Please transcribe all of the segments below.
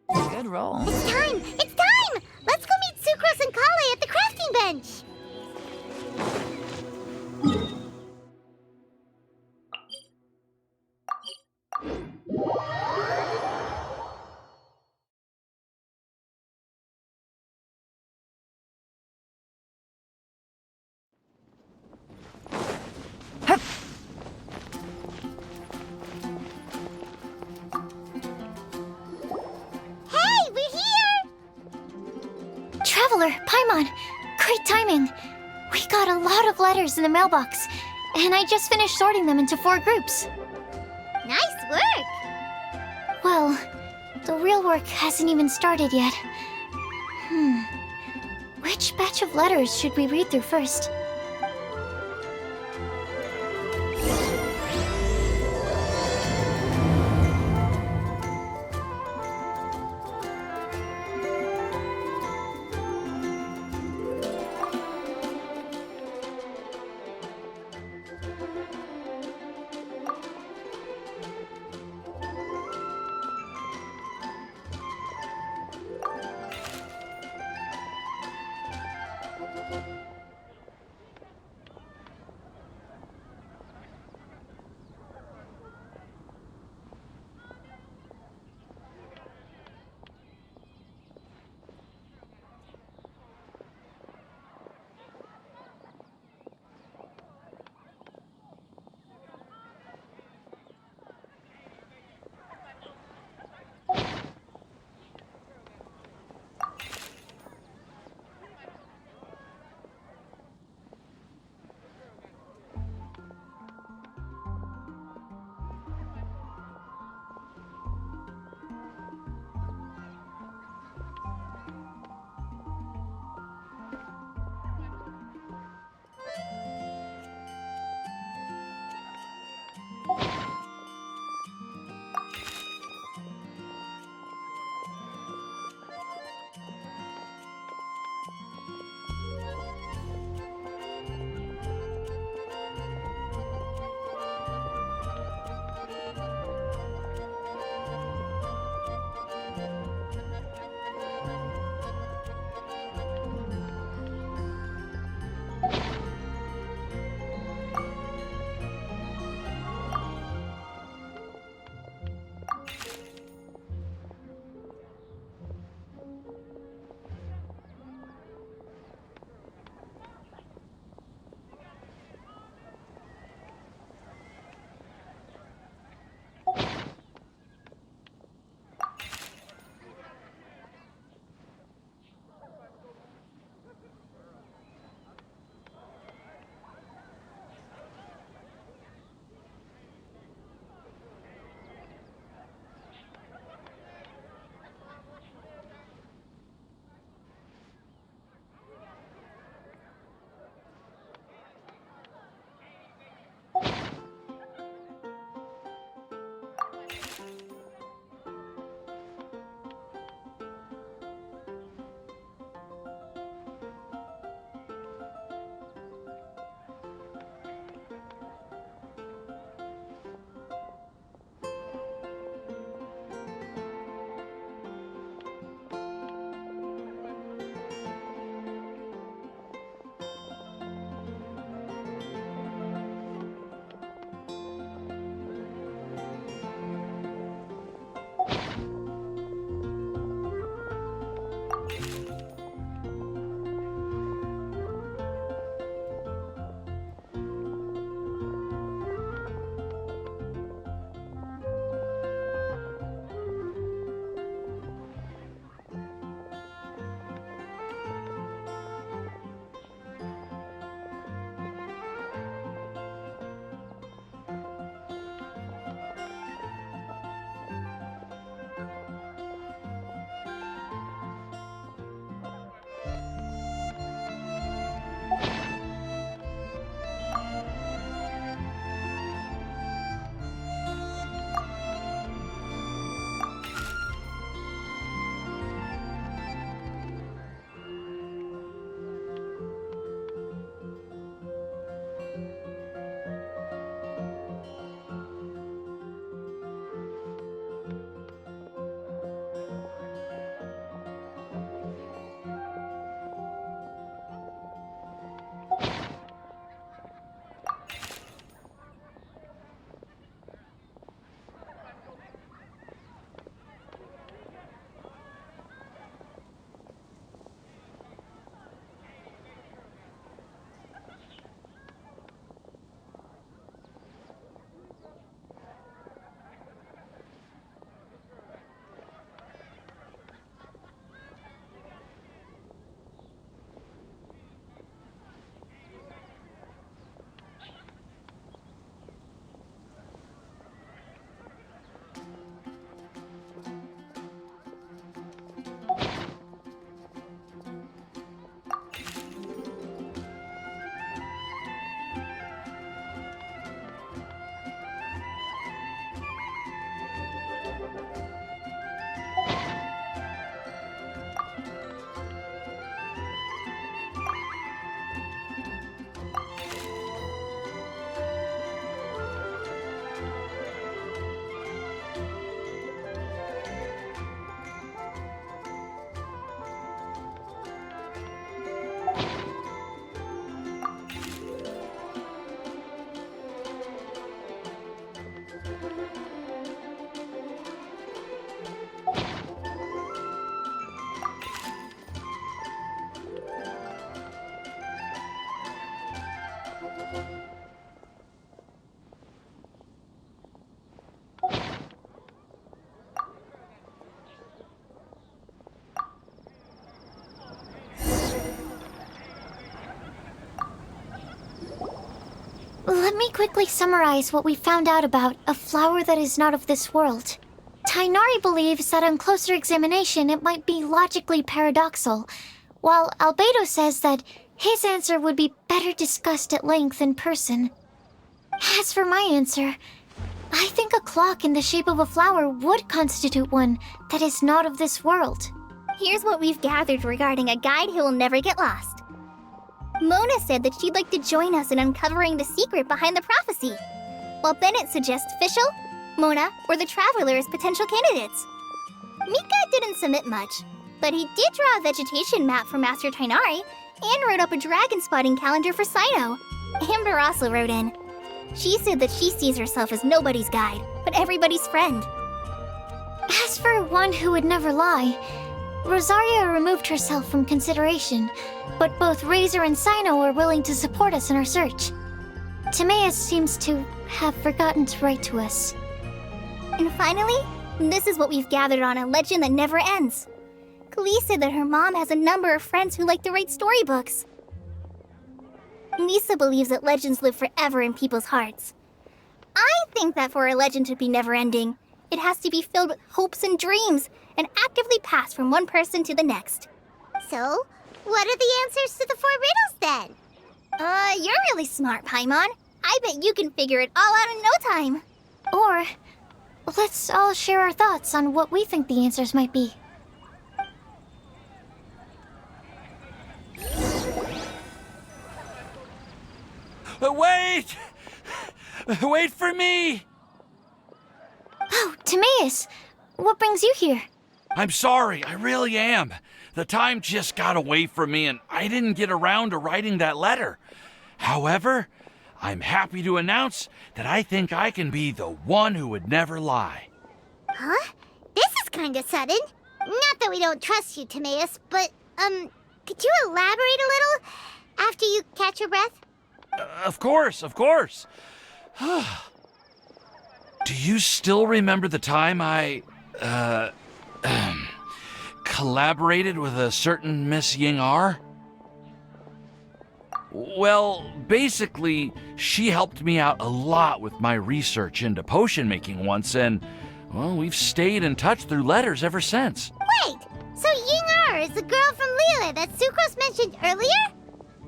Good roll. It's time! It's time! Let's go meet Sucrose and Kale at the crafting bench! Hup. Hey, we're here! Traveler, Paimon, great timing. We got a lot of letters in the mailbox, and I just finished sorting them into 4 groups. Nice work! Well, the real work hasn't even started yet. Which batch of letters should we read through first? me quickly summarize what we found out about a flower that is not of this world. Tainari believes that on closer examination it might be logically paradoxal, while Albedo says that his answer would be better discussed at length in person. As for my answer, I think a clock in the shape of a flower would constitute one that is not of this world. Here's what we've gathered regarding a guide who will never get lost. Mona said that she'd like to join us in uncovering the secret behind the prophecy, while Bennett suggests Fischl, Mona, or the Traveler as potential candidates. Mika didn't submit much, but he did draw a vegetation map for Master Tainari and wrote up a dragon spotting calendar for Sino. Amber also wrote in. She said that she sees herself as nobody's guide, but everybody's friend. As for one who would never lie, Rosaria removed herself from consideration, but both Razor and Sino are willing to support us in our search. Timaeus seems to have forgotten to write to us. And finally, this is what we've gathered on a legend that never ends. Klee said that her mom has a number of friends who like to write storybooks. Misa believes that legends live forever in people's hearts. I think that for a legend to be never-ending, it has to be filled with hopes and dreams and actively passed from one person to the next. So, what are the answers to the 4 riddles then? You're really smart, Paimon. I bet you can figure it all out in no time. Or, let's all share our thoughts on what we think the answers might be. Wait! Wait for me! Oh, Timaeus! What brings you here? I'm sorry, I really am. The time just got away from me and I didn't get around to writing that letter. However, I'm happy to announce that I think I can be the one who would never lie. Huh? This is kinda sudden. Not that we don't trust you, Timaeus, but, could you elaborate a little after you catch your breath? Of course. Do you still remember the time I, collaborated with a certain Miss Ying-ar? Well, basically, she helped me out a lot with my research into potion making once, and, well, we've stayed in touch through letters ever since. Wait! So Ying-ar is the girl from Liyue that Sucrose mentioned earlier?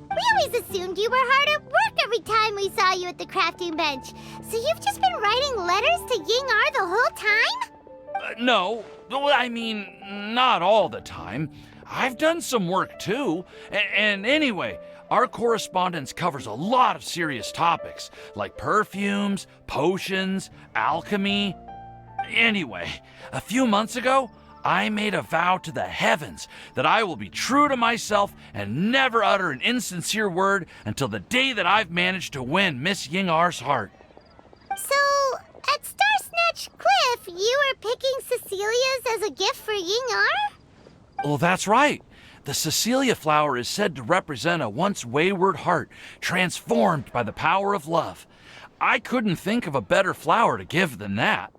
We always assumed you were hard at work every time we saw you at the crafting bench. So you've just been writing letters to Ying-ar the whole time? No, I mean, not all the time. I've done some work too. And anyway, our correspondence covers a lot of serious topics, like perfumes, potions, alchemy. Anyway, a few months ago, I made a vow to the heavens that I will be true to myself and never utter an insincere word until the day that I've managed to win Miss Ying-ar's heart. So, at Star Snatch Cliff, you were picking Cecilia's as a gift for Ying-ar? Well, that's right. The Cecilia flower is said to represent a once wayward heart transformed by the power of love. I couldn't think of a better flower to give than that.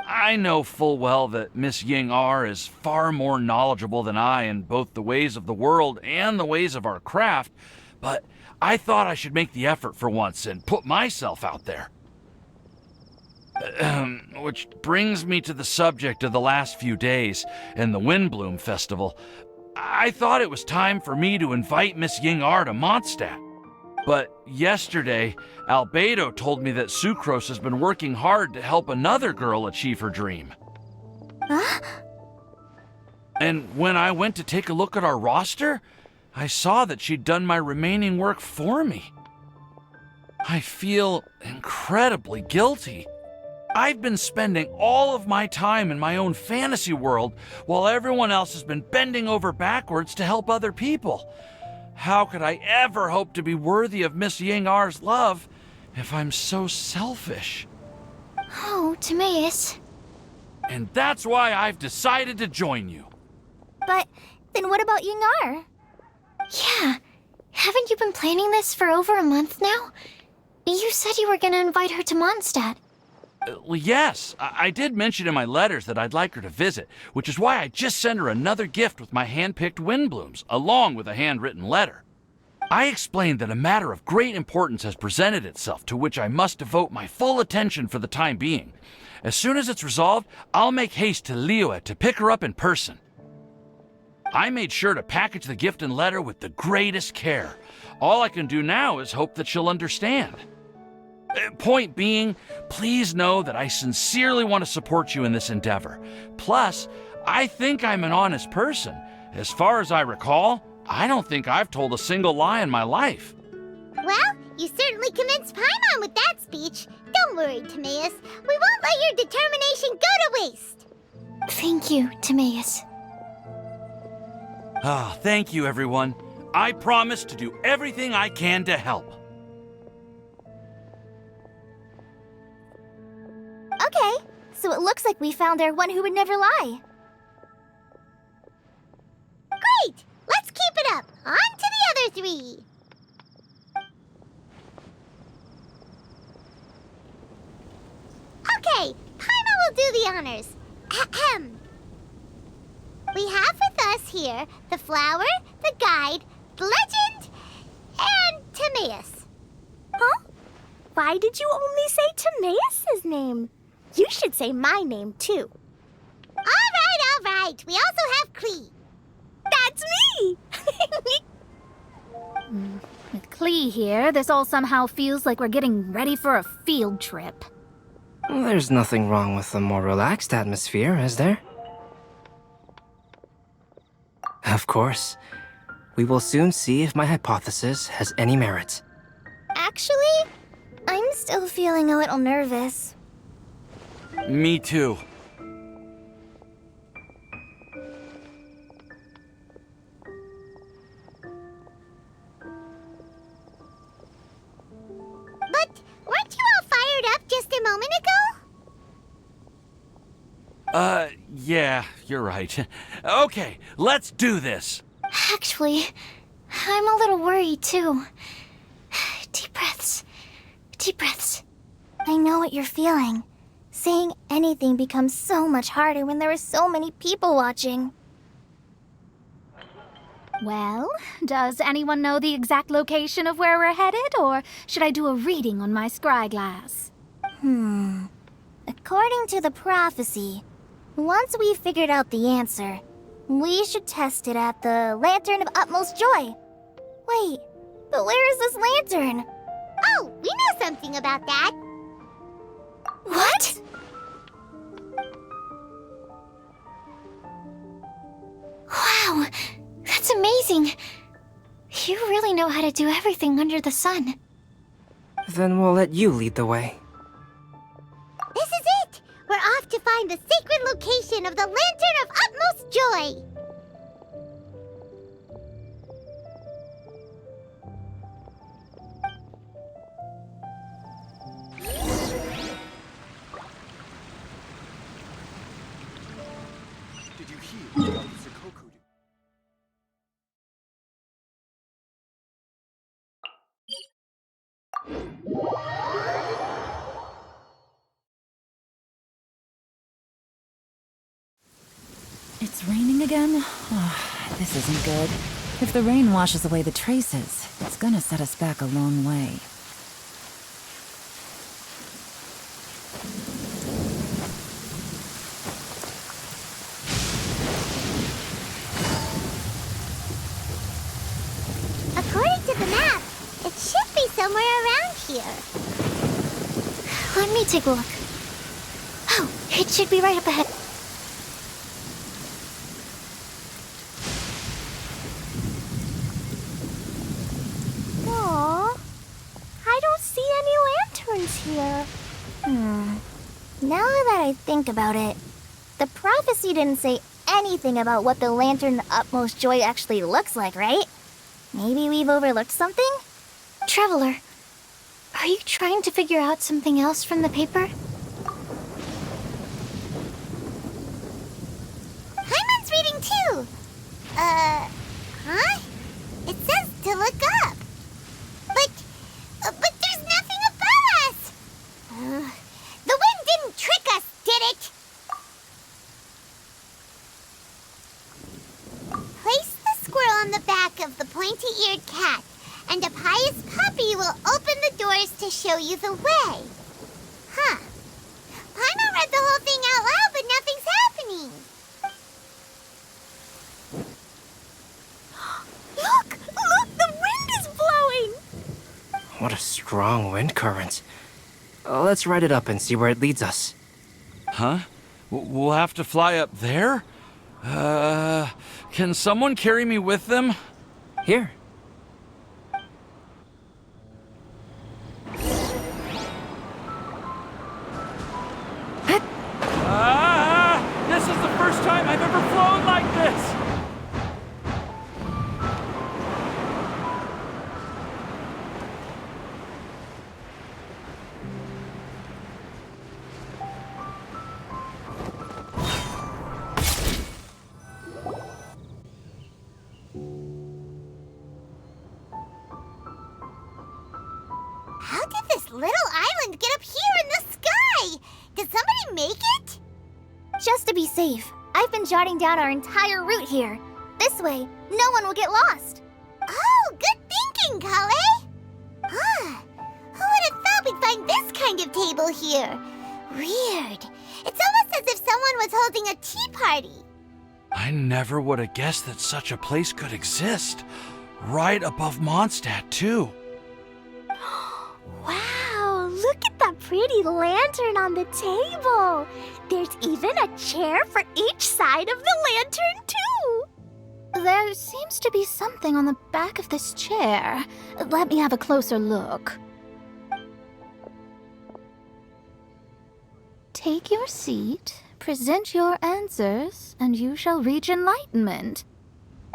I know full well that Miss Ying-ar is far more knowledgeable than I in both the ways of the world and the ways of our craft, but I thought I should make the effort for once and put myself out there. Which brings me to the subject of the last few days and the Windbloom Festival. I thought it was time for me to invite Miss Ying-ar to Mondstadt. But yesterday, Albedo told me that Sucrose has been working hard to help another girl achieve her dream. Huh? And when I went to take a look at our roster, I saw that she'd done my remaining work for me. I feel incredibly guilty. I've been spending all of my time in my own fantasy world while everyone else has been bending over backwards to help other people. How could I ever hope to be worthy of Miss Ying-ar's love if I'm so selfish? Oh, Timaeus. And that's why I've decided to join you. But then what about Ying-ar? Yeah, haven't you been planning this for over a month now? You said you were gonna invite her to Mondstadt. Well, yes, I did mention in my letters that I'd like her to visit, which is why I just sent her another gift with my hand-picked Windblooms, along with a handwritten letter. I explained that a matter of great importance has presented itself to which I must devote my full attention for the time being. As soon as it's resolved, I'll make haste to Liyue to pick her up in person. I made sure to package the gift and letter with the greatest care. All I can do now is hope that she'll understand. Point being, please know that I sincerely want to support you in this endeavor. Plus, I think I'm an honest person. As far as I recall, I don't think I've told a single lie in my life. Well, you certainly convinced Paimon with that speech. Don't worry, Timaeus. We won't let your determination go to waste. Thank you, Timaeus. Ah, thank you, everyone. I promise to do everything I can to help. Okay, so it looks like we found our one who would never lie. Great! Let's keep it up. On to the other three. Okay, Paimon will do the honors. Ahem. We have with us here the flower, the guide, the legend, and Timaeus. Huh? Why did you only say Timaeus' name? You should say my name, too. All right. We also have Klee. That's me! With Klee here, this all somehow feels like we're getting ready for a field trip. There's nothing wrong with a more relaxed atmosphere, is there? Of course. We will soon see if my hypothesis has any merit. Actually, I'm still feeling a little nervous. Me too. But weren't you all fired up just a moment ago? Yeah, you're right. Okay, let's do this. Actually, I'm a little worried too. Deep breaths. Deep breaths. I know what you're feeling. Saying anything becomes so much harder when there are so many people watching. Well, does anyone know the exact location of where we're headed, or should I do a reading on my scryglass? According to the prophecy, once we've figured out the answer, we should test it at the Lantern of Utmost Joy. Wait, but where is this lantern? Oh, we know something about that. What? Wow, that's amazing. You really know how to do everything under the sun. Then we'll let you lead the way. This is it! We're off to find the sacred location of the Lantern of Utmost Joy! Did you hear about the Sakoku? It's raining again? Oh, this isn't good. If the rain washes away the traces, it's gonna set us back a long way. According to the map, it should be somewhere around here. Let me take a look. Oh, it should be right up ahead. Aww, I don't see any lanterns here. Now that I think about it, the prophecy didn't say anything about what the Lantern of Utmost Joy actually looks like, right? Maybe we've overlooked something? Traveler, are you trying to figure out something else from the paper? Paimon's reading too! Huh? It says to look up. But there's nothing above us! The wind didn't trick us, did it? Place the squirrel on the back of the pointy-eared cat and a pious puppy will open the doors to show you the way. Huh. Paimon read the whole thing out loud, but nothing's happening. Look! Look! The wind is blowing! What a strong wind current. Let's ride it up and see where it leads us. Huh? We'll have to fly up there? Can someone carry me with them? Here. This is the first time I've ever flown like this! How did this little island get up here in the sky? Did somebody make it? Just to be safe, I've been jotting down our entire route here. This way, no one will get lost. Oh, good thinking, Kale. Huh. Who would have thought we'd find this kind of table here? Weird. It's almost as if someone was holding a tea party. I never would have guessed that such a place could exist. Right above Mondstadt, too. Wow, look at that pretty lantern on the table. There's even a chair for each side of the lantern, too. There seems to be something on the back of this chair. Let me have a closer look. Take your seat, present your answers, and you shall reach enlightenment.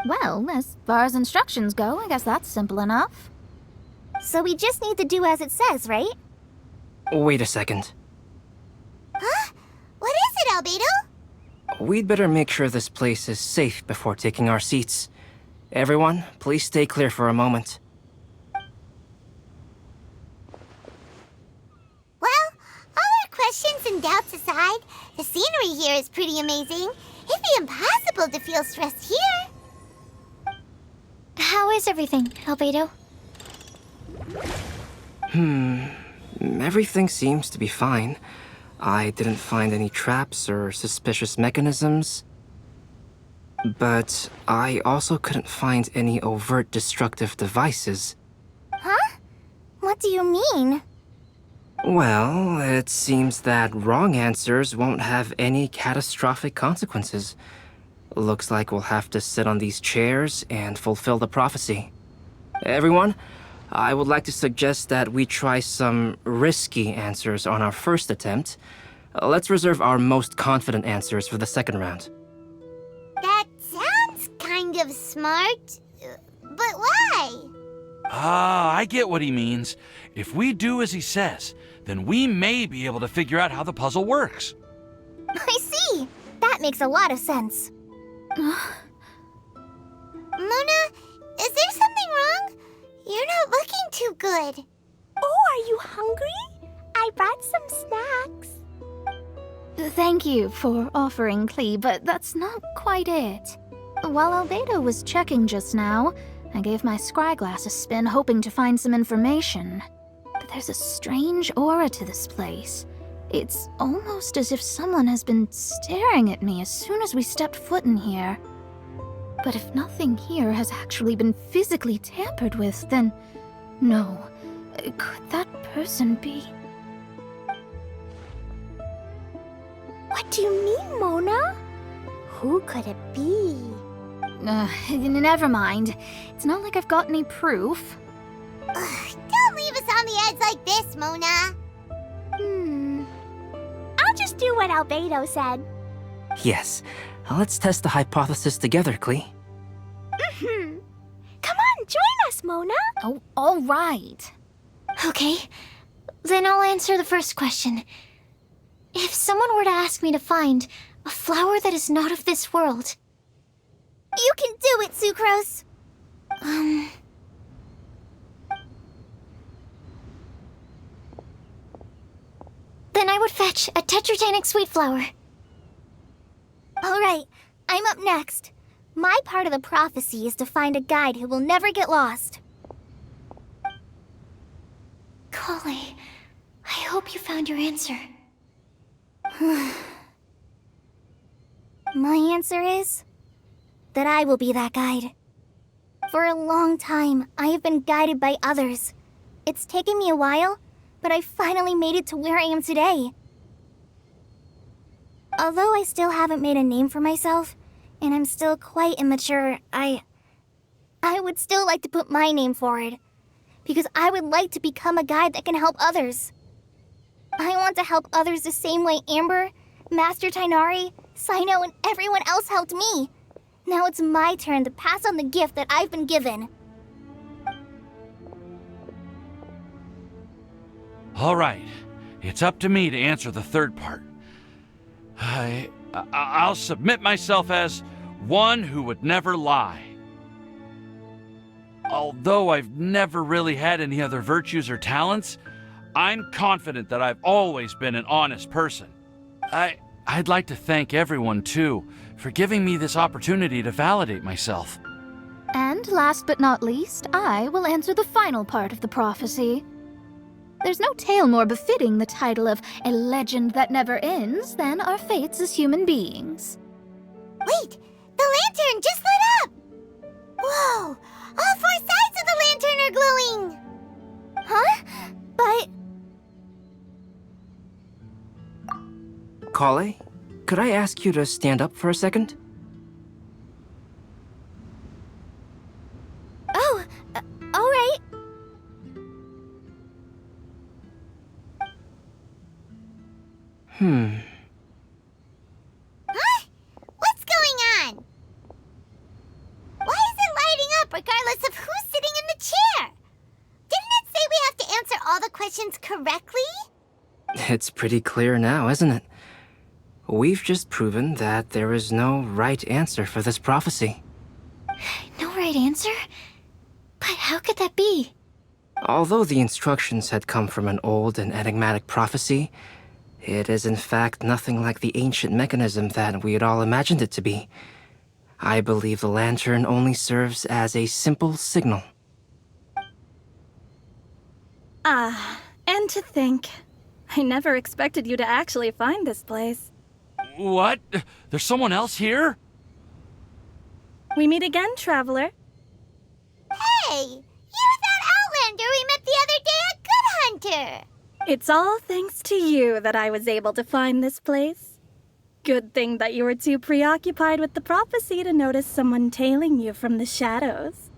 Well, as far as instructions go, I guess that's simple enough. So we just need to do as it says, right? Wait a second. Huh? What is it, Albedo? We'd better make sure this place is safe before taking our seats. Everyone, please stay clear for a moment. Well, all our questions and doubts aside, the scenery here is pretty amazing. It'd be impossible to feel stressed here. How is everything, Albedo? Everything seems to be fine. I didn't find any traps or suspicious mechanisms. But I also couldn't find any overt destructive devices. Huh? What do you mean? Well, it seems that wrong answers won't have any catastrophic consequences. Looks like we'll have to sit on these chairs and fulfill the prophecy. Everyone, I would like to suggest that we try some risky answers on our first attempt. Let's reserve our most confident answers for the second round. That sounds kind of smart. But why? I get what he means. If we do as he says, then we may be able to figure out how the puzzle works. I see. That makes a lot of sense. Mona, is there something wrong? You're not looking too good. Oh, are you hungry? I brought some snacks. Thank you for offering, Klee, but that's not quite it. While Albedo was checking just now, I gave my scryglass a spin hoping to find some information. But there's a strange aura to this place. It's almost as if someone has been staring at me as soon as we stepped foot in here. But if nothing here has actually been physically tampered with, then no. Could that person be? What do you mean, Mona? Who could it be? Never mind. It's not like I've got any proof. Don't leave us on the edge like this, Mona. I'll just do what Albedo said. Yes, let's test the hypothesis together, Klee. Come on, join us, Mona. Oh, all right. Okay, then I'll answer the first question. If someone were to ask me to find a flower that is not of this world, You can do it, Sucrose. then I would fetch a Tetratanic sweet flower. All right, I'm up next. My part of the prophecy is to find a guide who will never get lost. Kale, I hope you found your answer. My answer is that I will be that guide. For a long time, I have been guided by others. It's taken me a while, but I finally made it to where I am today. Although I still haven't made a name for myself, and I'm still quite immature, I would still like to put my name forward, because I would like to become a guide that can help others. I want to help others the same way Amber, Master Tighnari, Cyno, and everyone else helped me. Now it's my turn to pass on the gift that I've been given. All right, it's up to me to answer the third part. I'll submit myself as one who would never lie. Although I've never really had any other virtues or talents, I'm confident that I've always been an honest person. I'd like to thank everyone, too, for giving me this opportunity to validate myself. And last but not least, I will answer the final part of the prophecy. There's no tale more befitting the title of a legend that never ends than our fates as human beings. Wait! The lantern just lit up! Whoa! All 4 sides of the lantern are glowing! Huh? But... Kale, could I ask you to stand up for a second? Oh, all right. Huh? What's going on? Why is it lighting up regardless of who's sitting in the chair? Didn't it say we have to answer all the questions correctly? It's pretty clear now, isn't it? We've just proven that there is no right answer for this prophecy. No right answer? But how could that be? Although the instructions had come from an old and enigmatic prophecy, it is in fact nothing like the ancient mechanism that we had all imagined it to be. I believe the lantern only serves as a simple signal. And to think, I never expected you to actually find this place. What? There's someone else here? We meet again, traveler. Hey! You're that Outlander we met the other day at Good Hunter! It's all thanks to you that I was able to find this place. Good thing that you were too preoccupied with the prophecy to notice someone tailing you from the shadows.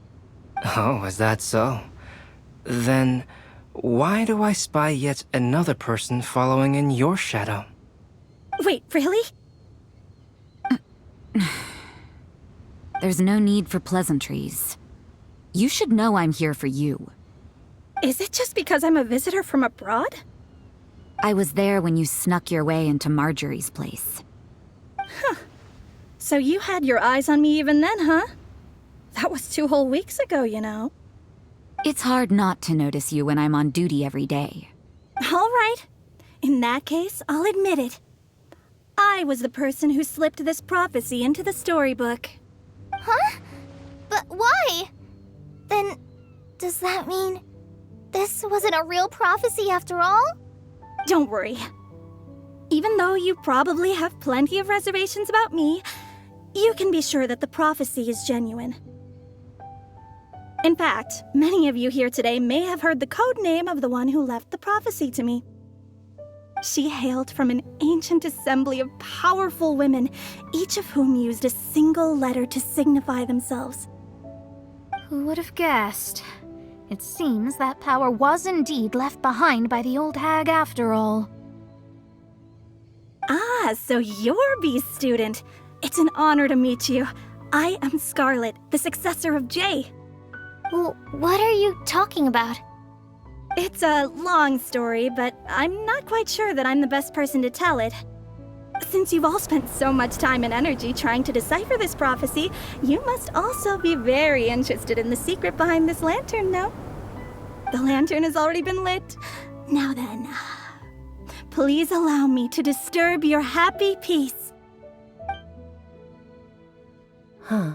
Oh, is that so? Then, why do I spy yet another person following in your shadow? Wait, really? There's no need for pleasantries. You should know I'm here for you. Is it just because I'm a visitor from abroad? I was there when you snuck your way into Marjorie's place. So you had your eyes on me even then, huh? That was 2 whole weeks ago, you know. It's hard not to notice you when I'm on duty every day. All right. In that case, I'll admit it. I was the person who slipped this prophecy into the storybook. Huh? But why? Then, does that mean this wasn't a real prophecy after all? Don't worry. Even though you probably have plenty of reservations about me, you can be sure that the prophecy is genuine. In fact, many of you here today may have heard the code name of the one who left the prophecy to me. She hailed from an ancient assembly of powerful women, each of whom used a single letter to signify themselves. Who would have guessed? It seems that power was indeed left behind by the old hag after all. Ah, so you're B's student. It's an honor to meet you. I am Scarlet, the successor of Jay. Well, what are you talking about? It's a long story, but I'm not quite sure that I'm the best person to tell it. Since you've all spent so much time and energy trying to decipher this prophecy, you must also be very interested in the secret behind this lantern, no? The lantern has already been lit. Now then, please allow me to disturb your happy peace. Huh.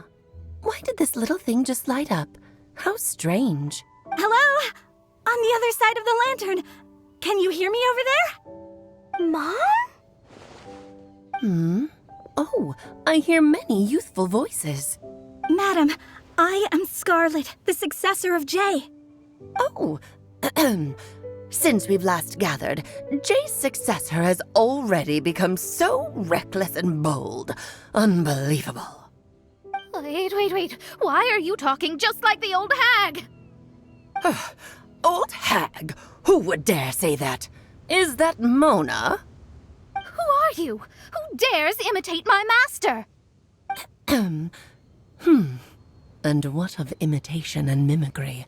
Why did this little thing just light up? How strange. Hello? On the other side of the lantern. Can you hear me over there? Mom? Oh, I hear many youthful voices. Madam, I am Scarlet, the successor of Jay. Oh, since we've last gathered, Jay's successor has already become so reckless and bold. Unbelievable. Wait. Why are you talking just like the old hag? Old hag? Who would dare say that? Is that Mona? Who are you? Who dares imitate my master? And what of imitation and mimicry?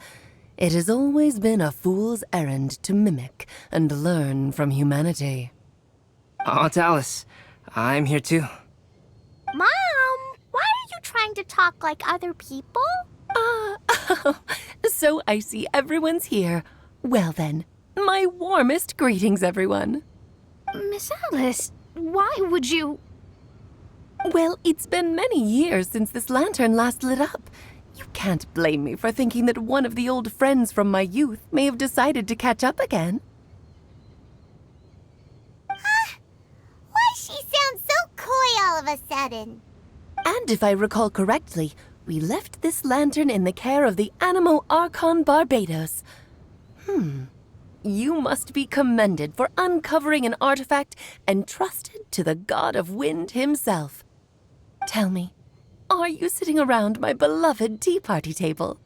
It has always been a fool's errand to mimic and learn from humanity. Oh, it's Alice. I'm here too. Mom, why are you trying to talk like other people? So I see everyone's here. Well then, my warmest greetings, everyone. Miss Alice, why would you... Well, it's been many years since this lantern last lit up. You can't blame me for thinking that one of the old friends from my youth may have decided to catch up again. Why she sounds so coy all of a sudden? And if I recall correctly, we left this lantern in the care of the Animo Archon Barbados. You must be commended for uncovering an artifact entrusted to the god of wind himself. Tell me, are you sitting around my beloved tea party table?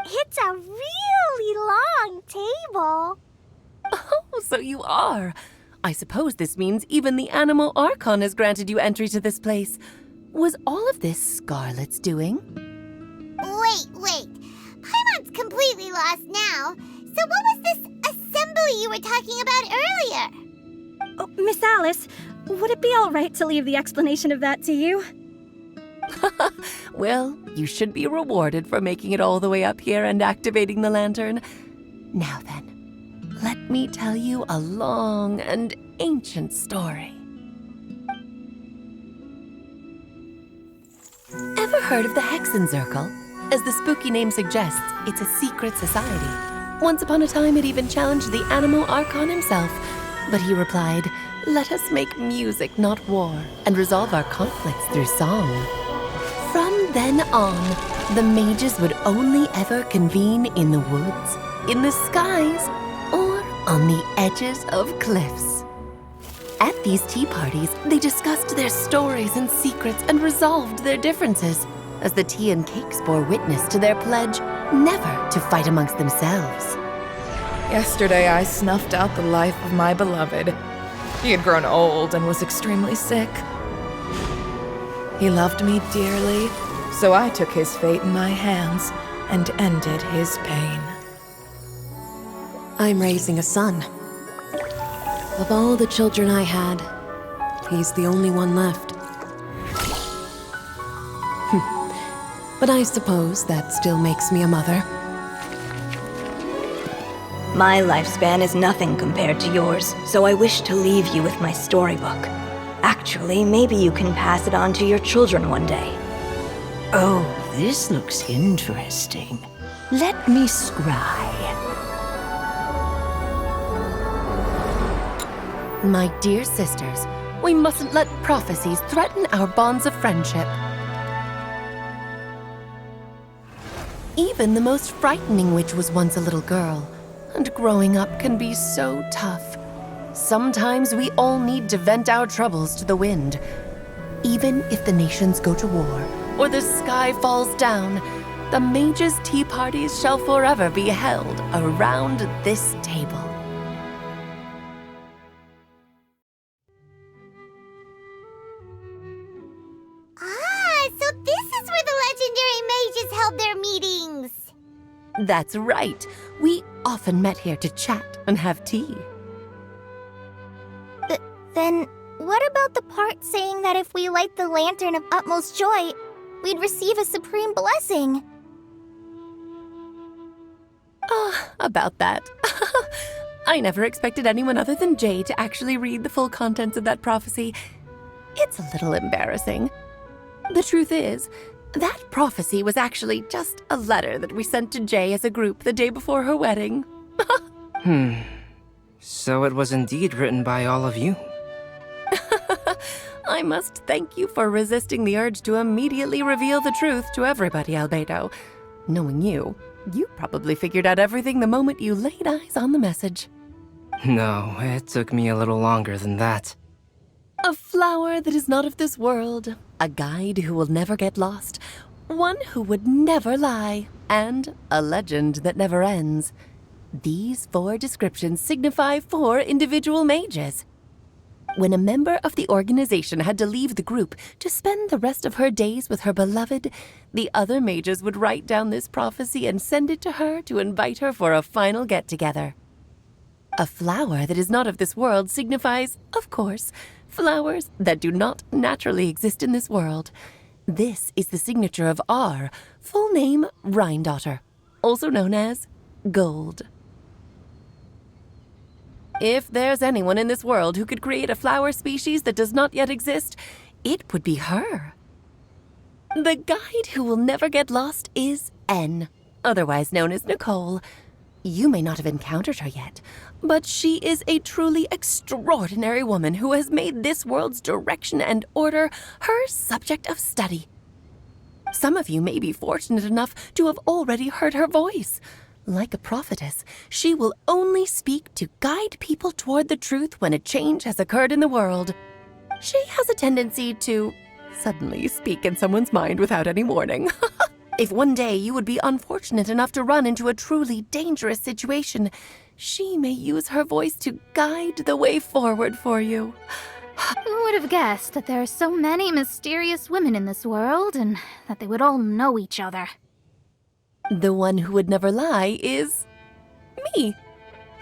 It's a really long table. Oh, so you are. I suppose this means even the Animo Archon has granted you entry to this place. Was all of this Scarlet's doing? Wait. Paimon's completely lost now. So what was this assembly you were talking about earlier? Oh, Miss Alice, would it be all right to leave the explanation of that to you? Well, you should be rewarded for making it all the way up here and activating the lantern. Now then, let me tell you a long and ancient story. Ever heard of the Hexenzirkel? As the spooky name suggests, it's a secret society. Once upon a time, it even challenged the Animo Archon himself. But he replied, "Let us make music, not war, and resolve our conflicts through song." From then on, the mages would only ever convene in the woods, in the skies, or on the edges of cliffs. At these tea parties, they discussed their stories and secrets and resolved their differences, as the tea and cakes bore witness to their pledge never to fight amongst themselves. Yesterday I snuffed out the life of my beloved. He had grown old and was extremely sick. He loved me dearly, so I took his fate in my hands and ended his pain. I'm raising a son. Of all the children I had, he's the only one left. But I suppose that still makes me a mother. My lifespan is nothing compared to yours, so I wish to leave you with my storybook. Actually, maybe you can pass it on to your children one day. Oh, this looks interesting. Let me scry. My dear sisters, we mustn't let prophecies threaten our bonds of friendship. Even the most frightening witch was once a little girl, and growing up can be so tough. Sometimes we all need to vent our troubles to the wind. Even if the nations go to war, or the sky falls down, the mages' tea parties shall forever be held around this table. So this is where the legendary mages held their meetings. That's right. We often met here to chat and have tea. Then, what about the part saying that if we light the lantern of utmost joy, we'd receive a supreme blessing? About that. I never expected anyone other than Jay to actually read the full contents of that prophecy. It's a little embarrassing. The truth is, That prophecy was actually just a letter that we sent to Jay as a group the day before her wedding. So it was indeed written by all of you. I must thank you for resisting the urge to immediately reveal the truth to everybody, Albedo. Knowing you, you probably figured out everything the moment you laid eyes on the message. No, it took me a little longer than that. A flower that is not of this world, a guide who will never get lost, one who would never lie, and a legend that never ends. These 4 descriptions signify 4 individual mages. When a member of the organization had to leave the group to spend the rest of her days with her beloved, the other mages would write down this prophecy and send it to her to invite her for a final get-together. A flower that is not of this world signifies, of course, flowers that do not naturally exist in this world. This is the signature of our full name, Rhindaughter, also known as Gold. If there's anyone in this world who could create a flower species that does not yet exist, it would be her. The guide who will never get lost is N, otherwise known as Nicole. You may not have encountered her yet, but she is a truly extraordinary woman who has made this world's direction and order her subject of study. Some of you may be fortunate enough to have already heard her voice. Like a prophetess, she will only speak to guide people toward the truth when a change has occurred in the world. She has a tendency to suddenly speak in someone's mind without any warning. If one day you would be unfortunate enough to run into a truly dangerous situation, she may use her voice to guide the way forward for you. Who would have guessed that there are so many mysterious women in this world and that they would all know each other? The one who would never lie is me.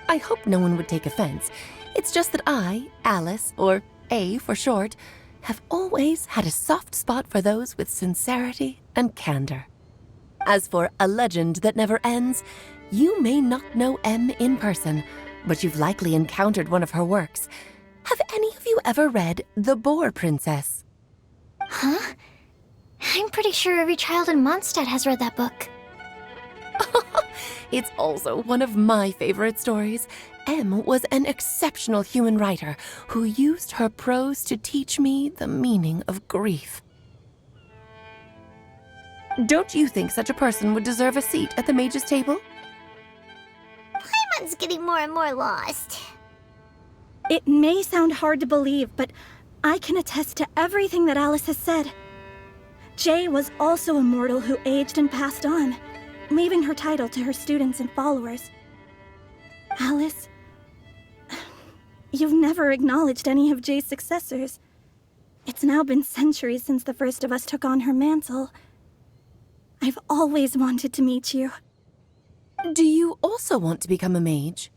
I hope no one would take offense. It's just that I, Alice, or A for short, have always had a soft spot for those with sincerity and candor. As for a legend that never ends, you may not know M in person, but you've likely encountered one of her works. Have any of you ever read The Boar Princess? Huh? I'm pretty sure every child in Mondstadt has read that book. It's also one of my favorite stories. M was an exceptional human writer who used her prose to teach me the meaning of grief. Don't you think such a person would deserve a seat at the mage's table? Paimon's getting more and more lost. It may sound hard to believe, but I can attest to everything that Alice has said. Jay was also a mortal who aged and passed on, leaving her title to her students and followers. Alice, you've never acknowledged any of Jay's successors. It's now been centuries since the first of us took on her mantle. I've always wanted to meet you. Do you also want to become a mage?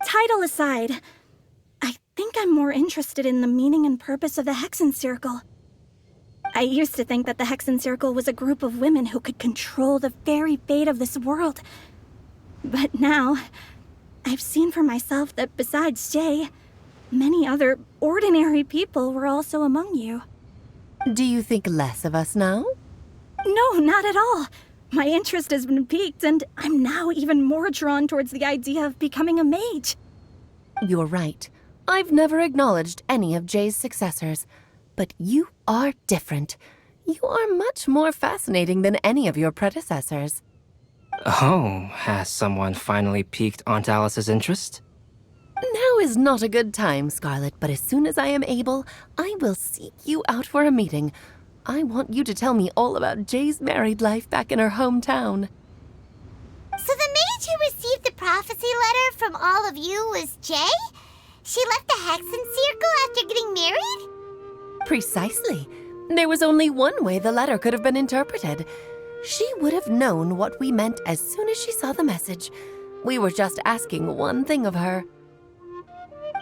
Title aside, I think I'm more interested in the meaning and purpose of the Hexen Circle. I used to think that the Hexen Circle was a group of women who could control the very fate of this world. But now, I've seen for myself that besides Jay, many other ordinary people were also among you. Do you think less of us now? No, not at all. My interest has been piqued, and I'm now even more drawn towards the idea of becoming a mage. You're right. I've never acknowledged any of Jay's successors. But you are different. You are much more fascinating than any of your predecessors. Oh, has someone finally piqued Aunt Alice's interest? Now is not a good time, Scarlet, but as soon as I am able, I will seek you out for a meeting. I want you to tell me all about Jay's married life back in her hometown. So the mage who received the prophecy letter from all of you was Jay? She left the Hexen Circle after getting married? Precisely. There was only one way the letter could have been interpreted. She would have known what we meant as soon as she saw the message. We were just asking one thing of her.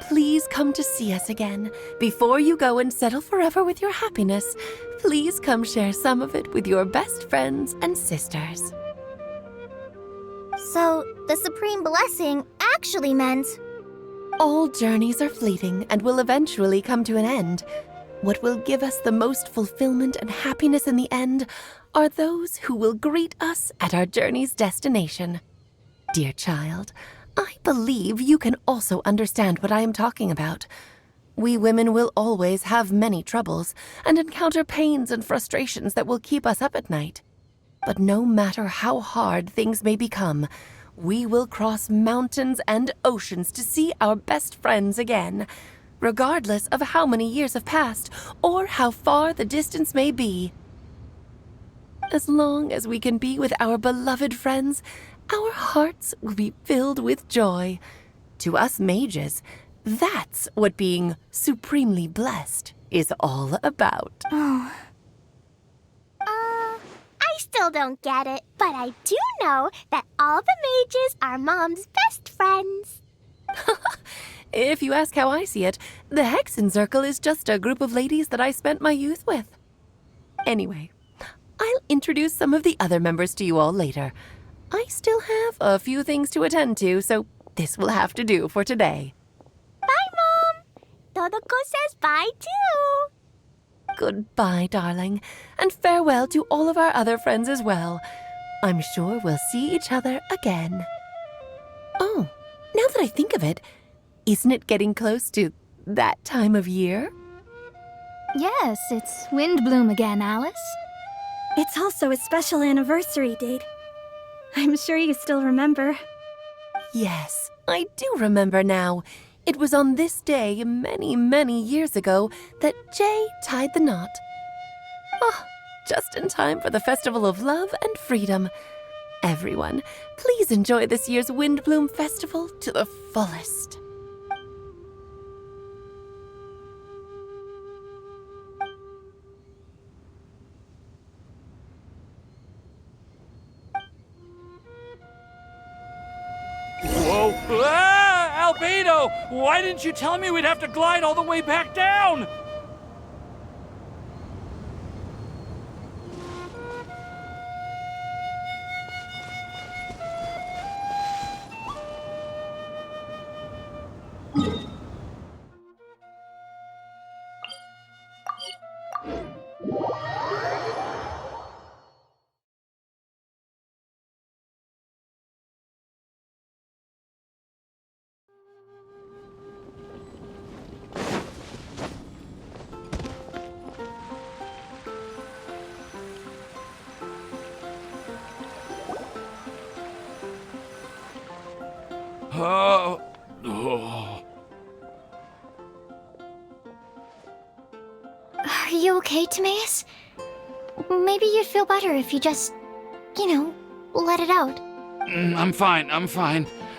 Please come to see us again. Before you go and settle forever with your happiness, please come share some of it with your best friends and sisters. So, the Supreme Blessing actually meant... All journeys are fleeting and will eventually come to an end. what will give us the most fulfillment and happiness in the end are those who will greet us at our journey's destination. Dear child, I believe you can also understand what I am talking about. We women will always have many troubles and encounter pains and frustrations that will keep us up at night. But no matter how hard things may become, we will cross mountains and oceans to see our best friends again, regardless of how many years have passed or how far the distance may be. As long as we can be with our beloved friends, our hearts will be filled with joy. To us mages, that's what being supremely blessed is all about. I still don't get it, but I do know that all the mages are Mom's best friends. If you ask how I see it, the Hexen Circle is just a group of ladies that I spent my youth with. Anyway, I'll introduce some of the other members to you all later. I still have a few things to attend to, so this will have to do for today. Bye, Mom. Todoko says bye, too. Goodbye, darling, and farewell to all of our other friends as well. I'm sure we'll see each other again. Oh, now that I think of it, isn't it getting close to that time of year? Yes, it's Windbloom again, Alice. It's also a special anniversary date. I'm sure you still remember. Yes, I do remember now. It was on this day many, many years ago that Jay tied the knot. Oh, just in time for the Festival of Love and Freedom. Everyone, please enjoy this year's Windbloom Festival to the fullest. Whoa! Ah, Albedo! Why didn't you tell me we'd have to glide all the way back down? Oh. Are you okay, Timaeus? Maybe you'd feel better if you just, let it out. I'm fine.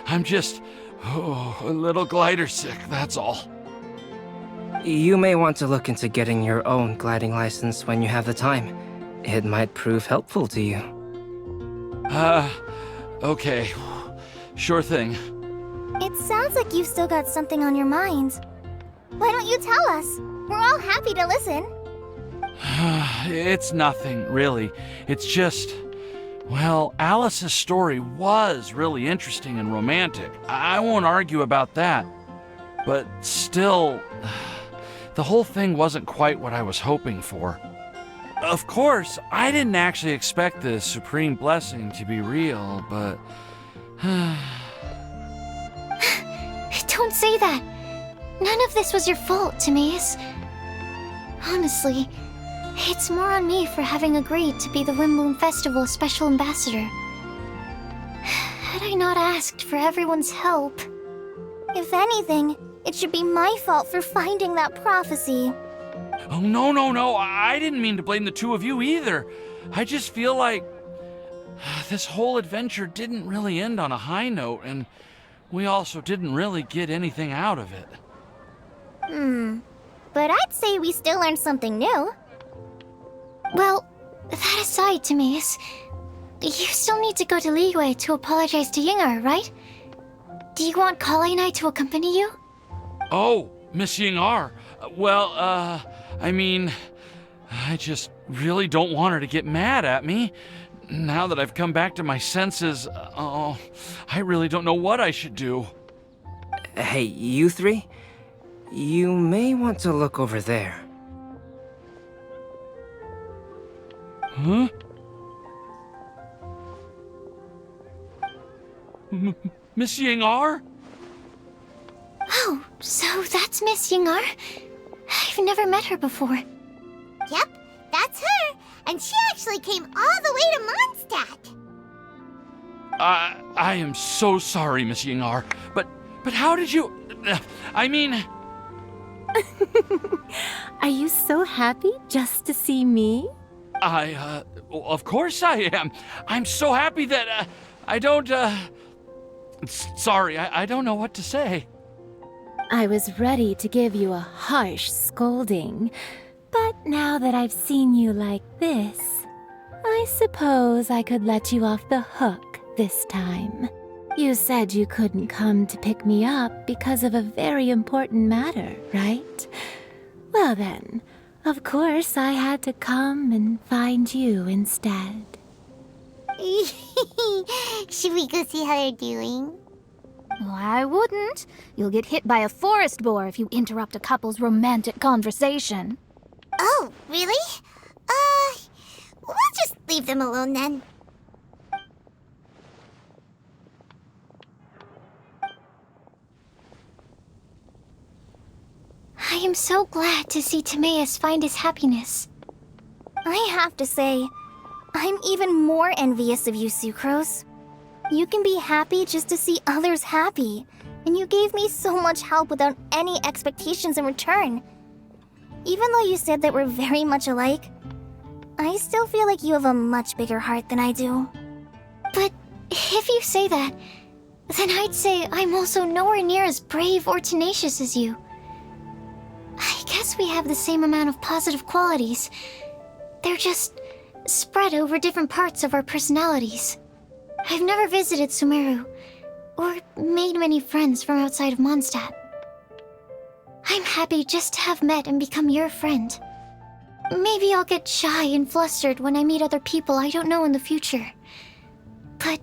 I'm just a little glider sick, that's all. You may want to look into getting your own gliding license when you have the time. It might prove helpful to you. Okay. Sure thing. It sounds like you've still got something on your mind. Why don't you tell us? We're all happy to listen. It's nothing, really. It's just... Well, Alice's story was really interesting and romantic. I won't argue about that. But still, the whole thing wasn't quite what I was hoping for. Of course, I didn't actually expect the supreme blessing to be real, but... Don't say that. None of this was your fault, Timaeus. Honestly, it's more on me for having agreed to be the Windbloom Festival Special Ambassador. Had I not asked for everyone's help... If anything, it should be my fault for finding that prophecy. Oh, no. I didn't mean to blame the two of you either. I just feel like this whole adventure didn't really end on a high note, and we also didn't really get anything out of it. But I'd say we still learned something new. Well, that aside, Timaeus, you still need to go to Liyue to apologize to Yingar, right? Do you want Kale and I to accompany you? Oh, Miss Yingar. Well, I mean, I just really don't want her to get mad at me. Now that I've come back to my senses, I really don't know what I should do. Hey, you three? You may want to look over there. Huh? Miss Ying-ar? Oh, so that's Miss Ying-ar? I've never met her before. Yep, that's her. And she actually came all the way to Mondstadt. I am so sorry, Miss Ying-ar, but how did you... I mean... Are you so happy just to see me? Of course I am. I'm so happy that, I don't, sorry, I don't know what to say. I was ready to give you a harsh scolding, but now that I've seen you like this, I suppose I could let you off the hook this time. You said you couldn't come to pick me up because of a very important matter, right? Well then, of course I had to come and find you instead. Should we go see how they're doing? Oh, I wouldn't. You'll get hit by a forest boar if you interrupt a couple's romantic conversation. Oh, really? We'll just leave them alone then. I am so glad to see Timaeus find his happiness. I have to say, I'm even more envious of you, Sucrose. You can be happy just to see others happy, and you gave me so much help without any expectations in return. Even though you said that we're very much alike, I still feel like you have a much bigger heart than I do. But if you say that, then I'd say I'm also nowhere near as brave or tenacious as you. I guess we have the same amount of positive qualities. They're just spread over different parts of our personalities. I've never visited Sumeru, or made many friends from outside of Mondstadt. I'm happy just to have met and become your friend. Maybe I'll get shy and flustered when I meet other people I don't know in the future. But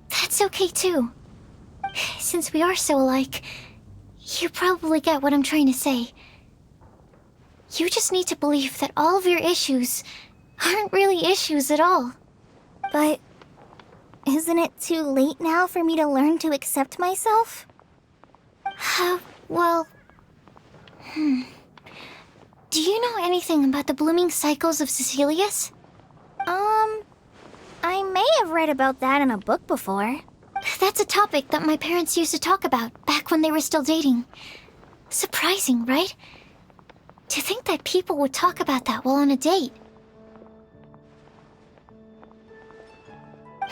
that's okay too. Since we are so alike, you probably get what I'm trying to say. You just need to believe that all of your issues aren't really issues at all. But isn't it too late now for me to learn to accept myself? Well... Do you know anything about the blooming cycles of Cecilius? I may have read about that in a book before. That's a topic that my parents used to talk about back when they were still dating. Surprising, right? To think that people would talk about that while on a date.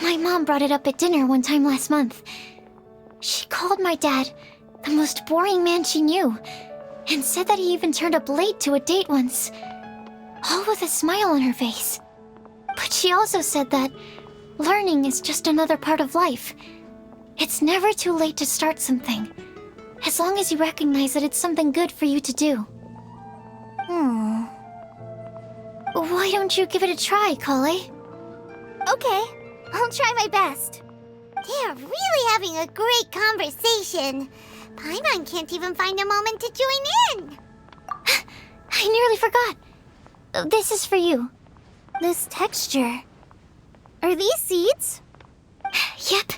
My mom brought it up at dinner one time last month. She called my dad the most boring man she knew, and said that he even turned up late to a date once, all with a smile on her face. But she also said that learning is just another part of life. It's never too late to start something, as long as you recognize that it's something good for you to do. Why don't you give it a try, Collei? Okay, I'll try my best. They are really having a great conversation. Paimon can't even find a moment to join in. I nearly forgot. This is for you. This texture. Are these seeds? Yep.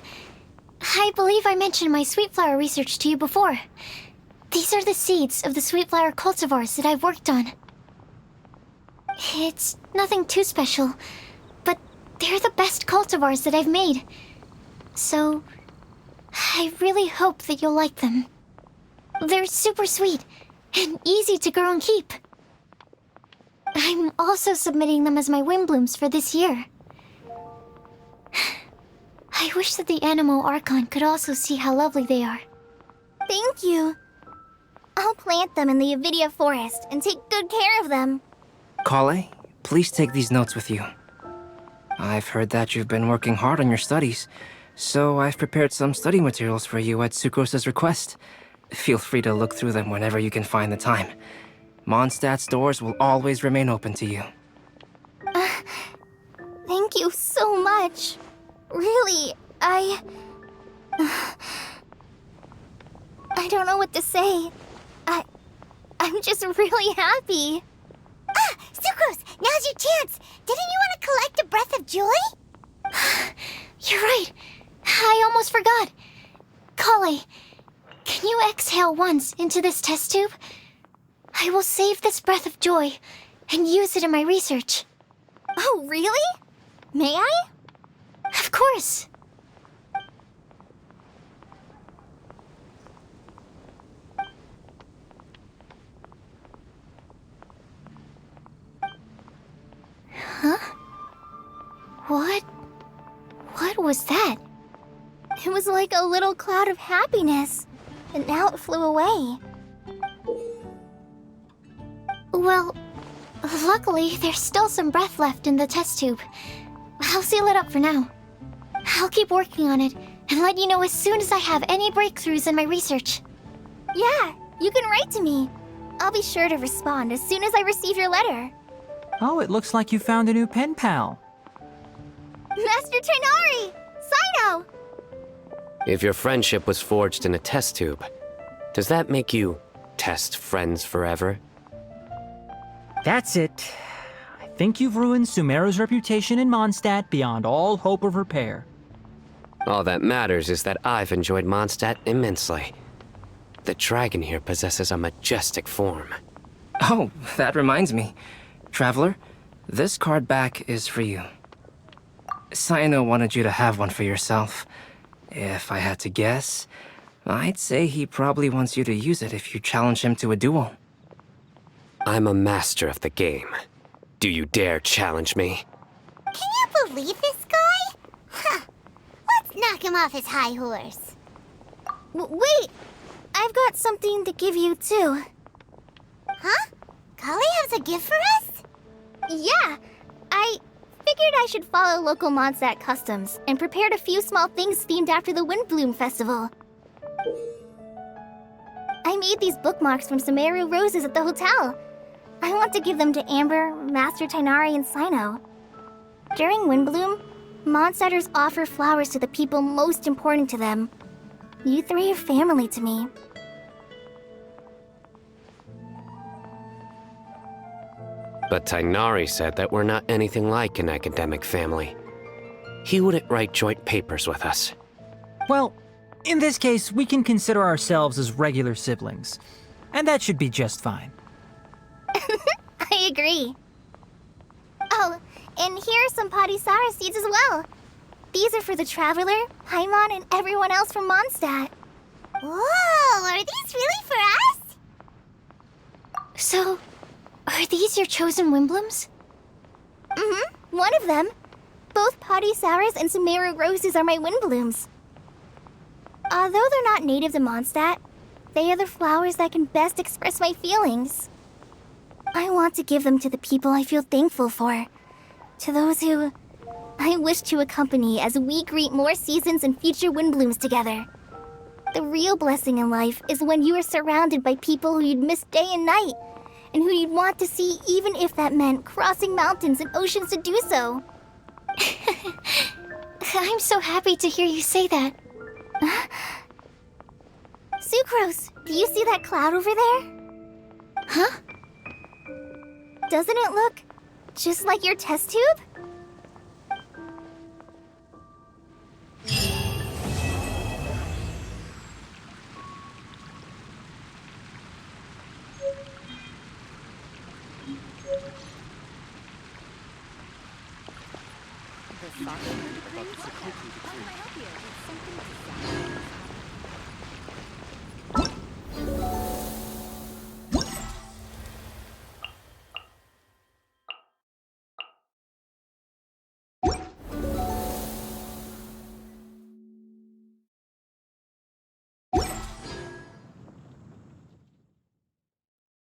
I believe I mentioned my sweet flower research to you before. These are the seeds of the sweet flower cultivars that I've worked on. It's nothing too special, but they're the best cultivars that I've made. So, I really hope that you'll like them. They're super sweet and easy to grow and keep. I'm also submitting them as my wind blooms for this year. I wish that the Anemo Archon could also see how lovely they are. Thank you. I'll plant them in the Avidia forest and take good care of them. Collei, please take these notes with you. I've heard that you've been working hard on your studies, so I've prepared some study materials for you at Sucrose's request. Feel free to look through them whenever you can find the time. Mondstadt's doors will always remain open to you. Thank you so much. Really, I don't know what to say. I'm just really happy. Sucrose! Sucrose, now's your chance. Didn't you want to collect a breath of joy? You're right. I almost forgot. Kale, can you exhale once into this test tube? I will save this breath of joy and use it in my research. Oh, really? May I? Of course. Huh? What was that? It was like a little cloud of happiness, and now it flew away. Well, luckily, there's still some breath left in the test tube. I'll seal it up for now. I'll keep working on it and let you know as soon as I have any breakthroughs in my research. Yeah, you can write to me. I'll be sure to respond as soon as I receive your letter. Oh, it looks like you found a new pen pal. Master Tighnari! Cyno! If your friendship was forged in a test tube, does that make you test friends forever? That's it. I think you've ruined Sumeru's reputation in Mondstadt beyond all hope of repair. All that matters is that I've enjoyed Mondstadt immensely. The dragon here possesses a majestic form. Oh, that reminds me. Traveler, this card back is for you. Cyno wanted you to have one for yourself. If I had to guess, I'd say he probably wants you to use it if you challenge him to a duel. I'm a master of the game. Do you dare challenge me? Can you believe this guy? Huh. Let's knock him off his high horse. Wait! I've got something to give you, too. Huh? Kale has a gift for us? Yeah! I figured I should follow local Mondstadt customs and prepared a few small things themed after the Windbloom Festival. I made these bookmarks from Sumeru roses at the hotel. I want to give them to Amber, Master Tighnari, and Cyno. During Windbloom, Mondstadters offer flowers to the people most important to them. You three are family to me. But Tighnari said that we're not anything like an academic family. He wouldn't write joint papers with us. Well, in this case, we can consider ourselves as regular siblings. And that should be just fine. I agree. Oh, and here are some Padisara seeds as well. These are for the Traveler, Paimon, and everyone else from Mondstadt. Whoa, are these really for us? So, are these your chosen Windblooms? Mm-hmm, one of them. Both Padisauras and Sumeru roses are my Windblooms. Although they're not native to Mondstadt, they are the flowers that can best express my feelings. I want to give them to the people I feel thankful for. To those who I wish to accompany as we greet more seasons and future Windblooms together. The real blessing in life is when you are surrounded by people who you'd miss day and night, and who you'd want to see even if that meant crossing mountains and oceans to do so. I'm so happy to hear you say that. Sucrose, do you see that cloud over there? Huh? Doesn't it look just like your test tube?